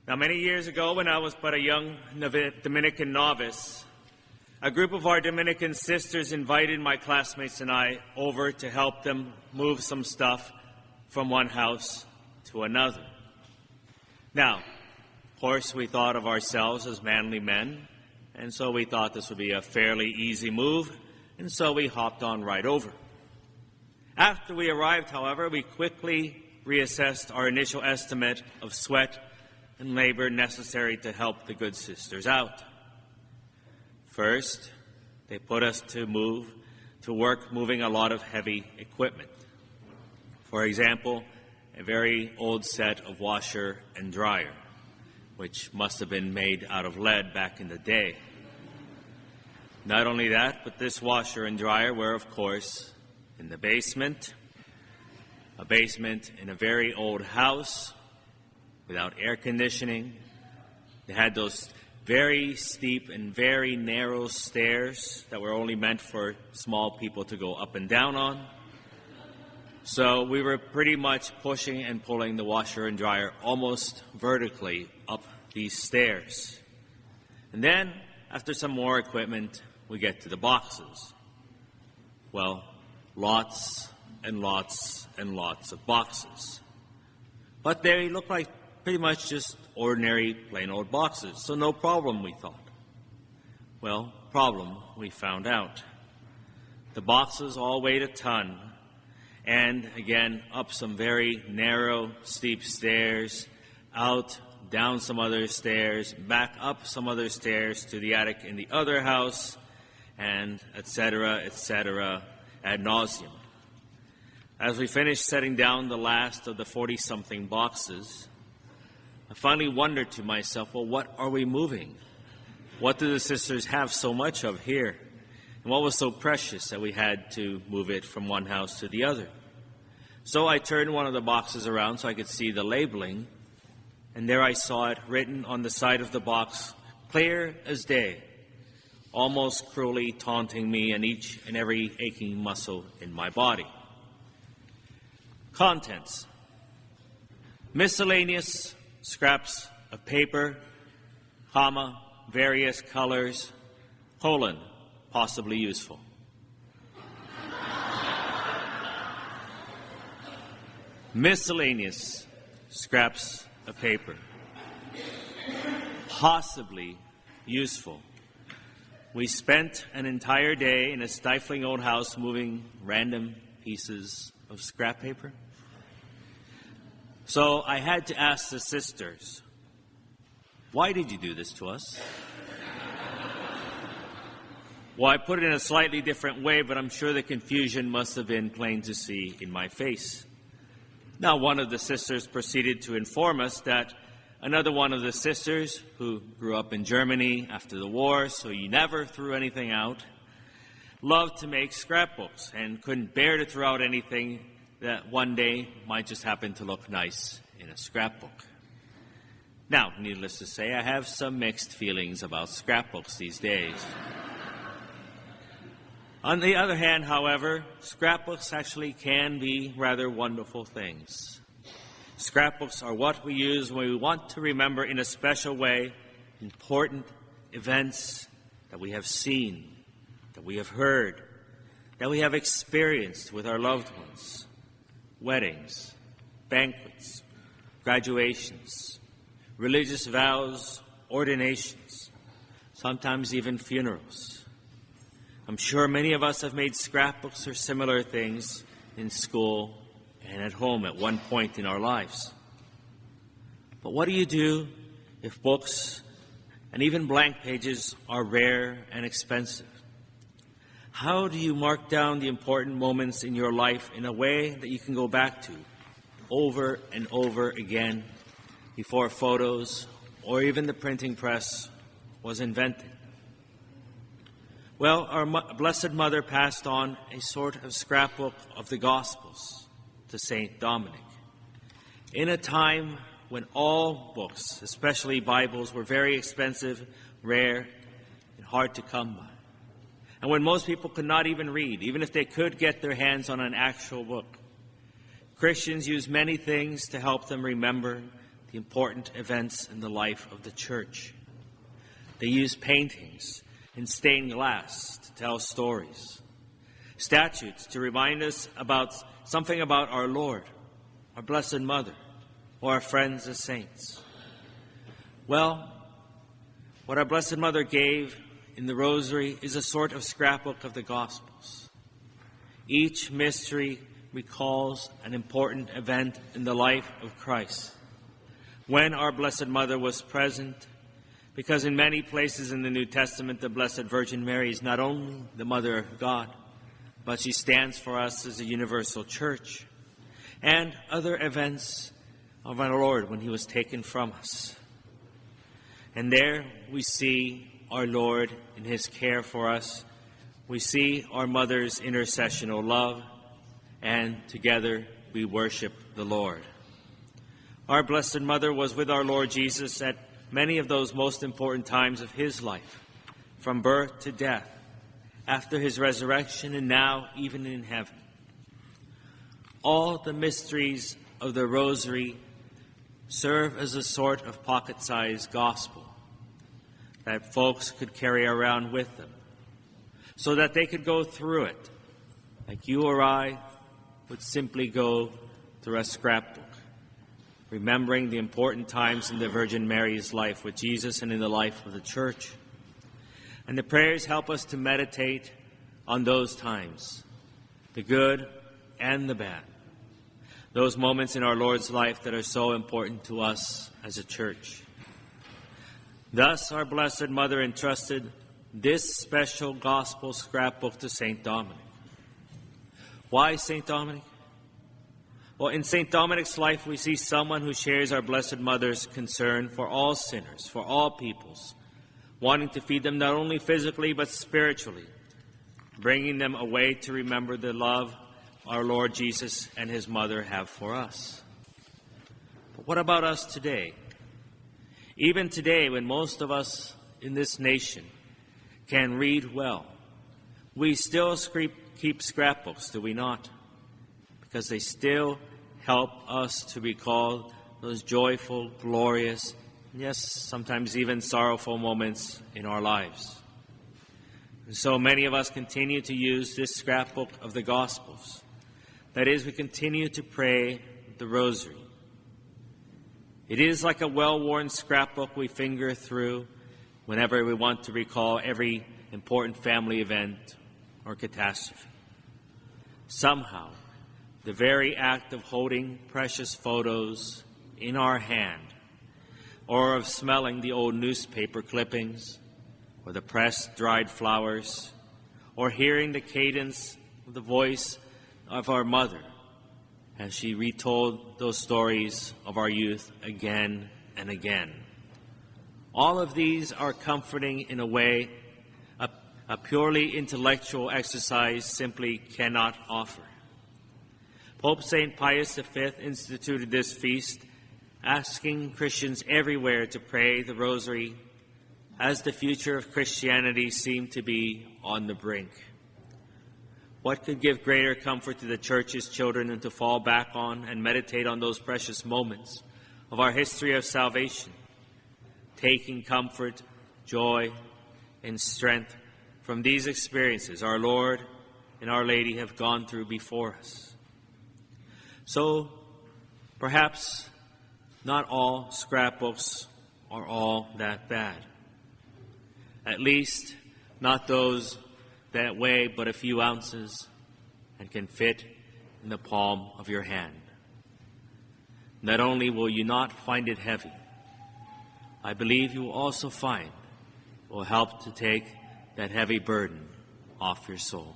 Now, many years ago, when I was but a young Dominican novice, a group of our Dominican sisters invited my classmates and I over to help them move some stuff from one house to another. Now, of course, we thought of ourselves as manly men, and so we thought this would be a fairly easy move, and so we hopped on right over. After we arrived, however, we quickly reassessed our initial estimate of sweat and labor necessary to help the good sisters out. First, they put us to work moving a lot of heavy equipment. For example, a very old set of washer and dryer, which must have been made out of lead back in the day. Not only that, but this washer and dryer were, of course, in the basement, a basement in a very old house without air conditioning. They had those very steep and very narrow stairs that were only meant for small people to go up and down on. So we were pretty much pushing and pulling the washer and dryer almost vertically up these stairs. And then, after some more equipment, we get to the boxes. Well, lots and lots and lots of boxes. But they look like pretty much just ordinary, plain old boxes, so no problem, we thought. Well, problem, we found out. The boxes all weighed a ton, and again, up some very narrow, steep stairs, out, down some other stairs, back up some other stairs to the attic in the other house, and et cetera, ad nauseum. As we finished setting down the last of the 40-something boxes, I finally wondered to myself, well, what are we moving? What do the sisters have so much of here? And what was so precious that we had to move it from one house to the other? So I turned one of the boxes around so I could see the labeling, and there I saw it written on the side of the box, clear as day, almost cruelly taunting me and each and every aching muscle in my body. Contents: miscellaneous scraps of paper, comma, various colors, colon, possibly useful. Miscellaneous scraps of paper, possibly useful. We spent an entire day in a stifling old house moving random pieces of scrap paper. So I had to ask the sisters, why did you do this to us? Well, I put it in a slightly different way, but I'm sure the confusion must have been plain to see in my face. Now, one of the sisters proceeded to inform us that another one of the sisters, who grew up in Germany after the war, so he never threw anything out, loved to make scrapbooks and couldn't bear to throw out anything that one day might just happen to look nice in a scrapbook. Now, needless to say, I have some mixed feelings about scrapbooks these days. On the other hand, however, scrapbooks actually can be rather wonderful things. Scrapbooks are what we use when we want to remember in a special way important events that we have seen, that we have heard, that we have experienced with our loved ones. Weddings, banquets, graduations, religious vows, ordinations, sometimes even funerals. I'm sure many of us have made scrapbooks or similar things in school and at home at one point in our lives. But what do you do if books and even blank pages are rare and expensive? How do you mark down the important moments in your life in a way that you can go back to over and over again before photos or even the printing press was invented? Well, our Blessed Mother passed on a sort of scrapbook of the Gospels to Saint Dominic. In a time when all books, especially Bibles, were very expensive, rare, and hard to come by. And when most people could not even read, even if they could get their hands on an actual book, Christians use many things to help them remember the important events in the life of the Church. They use paintings and stained glass to tell stories, statues to remind us about something about our Lord, our Blessed Mother, or our friends as saints. Well, what our Blessed Mother gave in the Rosary is a sort of scrapbook of the Gospels. Each mystery recalls an important event in the life of Christ, when our Blessed Mother was present, because in many places in the New Testament, the Blessed Virgin Mary is not only the Mother of God, but she stands for us as a universal church, and other events of our Lord when he was taken from us. And there we see our Lord in his care for us. We see our Mother's intercessional love, and together we worship the Lord. Our Blessed Mother was with our Lord Jesus at many of those most important times of his life, from birth to death, after his resurrection, and now even in heaven. All the mysteries of the Rosary serve as a sort of pocket-sized gospel that folks could carry around with them, so that they could go through it like you or I would simply go through a scrapbook, remembering the important times in the Virgin Mary's life with Jesus and in the life of the Church. And the prayers help us to meditate on those times, the good and the bad, those moments in our Lord's life that are so important to us as a church. Thus, our Blessed Mother entrusted this special gospel scrapbook to St. Dominic. Why St. Dominic? Well, in St. Dominic's life, we see someone who shares our Blessed Mother's concern for all sinners, for all peoples, wanting to feed them not only physically but spiritually, bringing them a way to remember the love our Lord Jesus and his Mother have for us. But what about us today? Even today, when most of us in this nation can read well, we still keep scrapbooks, do we not? Because they still help us to recall those joyful, glorious, yes, sometimes even sorrowful moments in our lives. And so many of us continue to use this scrapbook of the Gospels. That is, we continue to pray the Rosary. It is like a well-worn scrapbook we finger through whenever we want to recall every important family event or catastrophe. Somehow, the very act of holding precious photos in our hand, or of smelling the old newspaper clippings, or the pressed dried flowers, or hearing the cadence of the voice of our Mother as she retold those stories of our youth again and again. All of these are comforting in a way a purely intellectual exercise simply cannot offer. Pope St. Pius V instituted this feast, asking Christians everywhere to pray the Rosary as the future of Christianity seemed to be on the brink. What could give greater comfort to the Church's children than to fall back on and meditate on those precious moments of our history of salvation, taking comfort, joy, and strength from these experiences our Lord and Our Lady have gone through before us. So, perhaps not all scrapbooks are all that bad. At least not those that weigh but a few ounces and can fit in the palm of your hand. Not only will you not find it heavy, I believe you will also find it will help to take that heavy burden off your soul.